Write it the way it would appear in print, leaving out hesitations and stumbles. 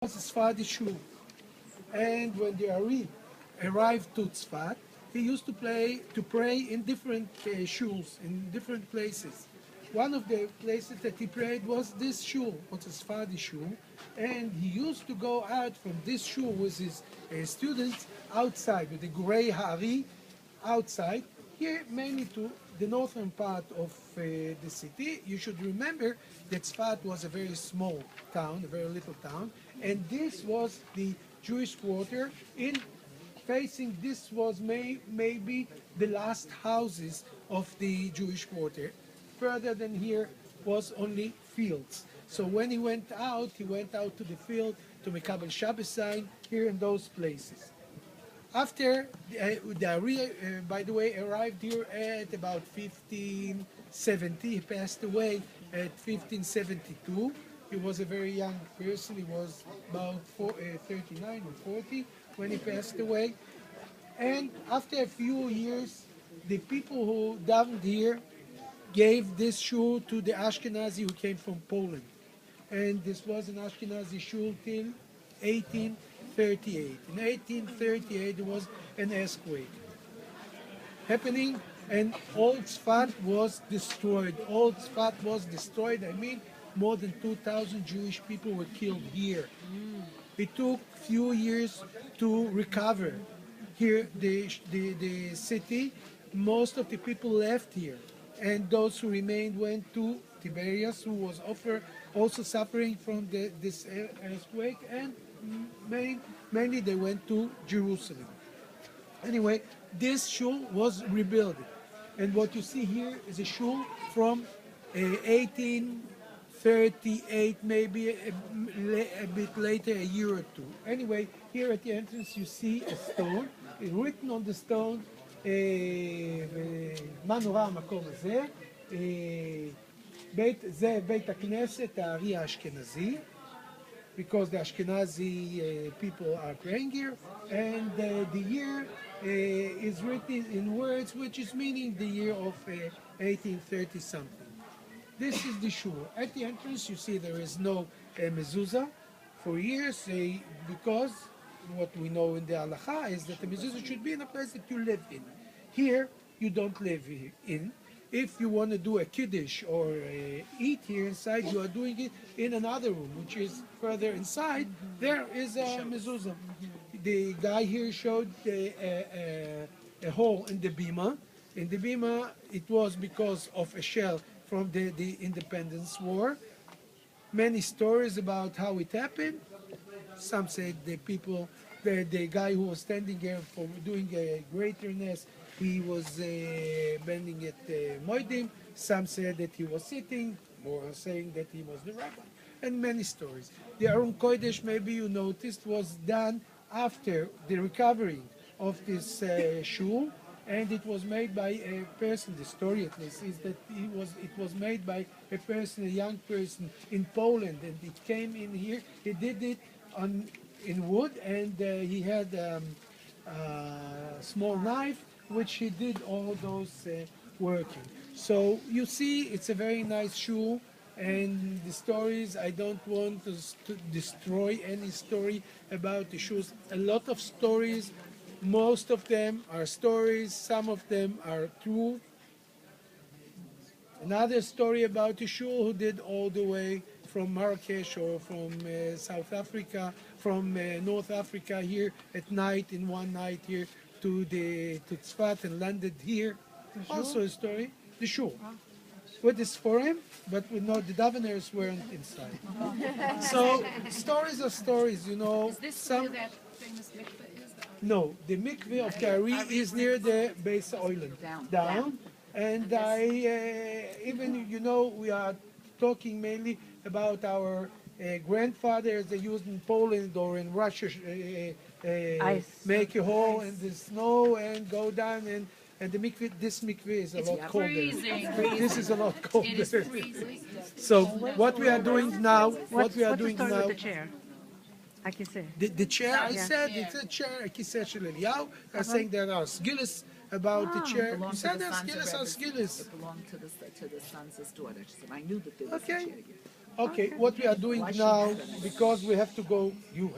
was a Sephardi shul. And when the Ari arrived to Tsfat, he used to pray in different shuls, in different places. One of the places that he prayed was this shul, was a Sephardi shul, and he used to go out from this shul with his students outside with the Gurei Hari outside, here mainly to the northern part of the city. You should remember that Tzfat was a very small town, a very little town, and this was the Jewish quarter. In facing this was maybe the last houses of the Jewish quarter. Further than here was only fields. So when he went out to the field to Mekabel Shabbos sign here in those places. After the Ari, by the way, arrived here at about 1570. He passed away at 1572. He was a very young person. He was about 39 or 40 when he passed away. And after a few years, the people who davened here gave this shul to the Ashkenazi who came from Poland. And this was an Ashkenazi shul till 1838. In 1838, there was an earthquake happening, and all Tsfat was destroyed. All Tsfat was destroyed. I mean, more than 2,000 Jewish people were killed here. It took few years to recover here the city. Most of the people left here, and those who remained went to Tiberias, who was also suffering from this earthquake, and mainly they went to Jerusalem. Anyway, this shul was rebuilt, and what you see here is a shul from 1838, maybe a bit later, a year or two. Anyway, here at the entrance you see a stone, written on the stone, מה נורא המקום הזה, זה בית הכנסת הארי האשכנזי, because the Ashkenazi people are praying here, and the year is written in words which is meaning the year of 1830 something. This is the shul. At the entrance you see there is no mezuzah for years, because what we know in the halacha is that the mezuzah should be in a place that you live in. Here you don't live in. If you want to do a kiddush or eat here inside, you are doing it in another room, which is further inside. There is a mezuzah. The guy here showed a hole in the bima. In the bima, it was because of a shell from the Independence War. Many stories about how it happened. Some said the guy who was standing here for doing a greaterness, he was bending at Moedim. Some said that he was sitting, or saying that he was the rabbi, and many stories. The Aron Kodesh, maybe you noticed, was done after the recovery of this shul, and it was made by a person. The story, at least, is that it was made by a person, a young person in Poland, and it came in here. He did it in wood, and he had a small knife, which he did all those working. So you see, it's a very nice shul, and the stories, I don't want to destroy any story about the shuls. A lot of stories, most of them are stories, some of them are true. Another story about the shul who did all the way from Marrakesh or from South Africa, from North Africa here at night, in one night here, to Tsfat and landed here. Also a story, the shul. With this for him, but we know the daveners weren't inside. So stories are stories, you know. Is this where that famous mikveh is? No, the mikveh of Kari is near the Beis Oilen. Down. And even, you know, we are talking mainly about our grandfathers they used in Poland or in Russia, make a hole in the snow and go down, and the mikveh, this mikveh is a lot colder. This is a lot colder. It is freezing. So what we are doing now, What's the story with the chair? the chair, I said, it's a chair, הכיסא של אליהו. I'm saying there are skills about the chair. You said there are skills. It belonged to the son's daughter. She said, I knew that there was a chair Okay. here. Okay, what we are doing now, because we have to go, you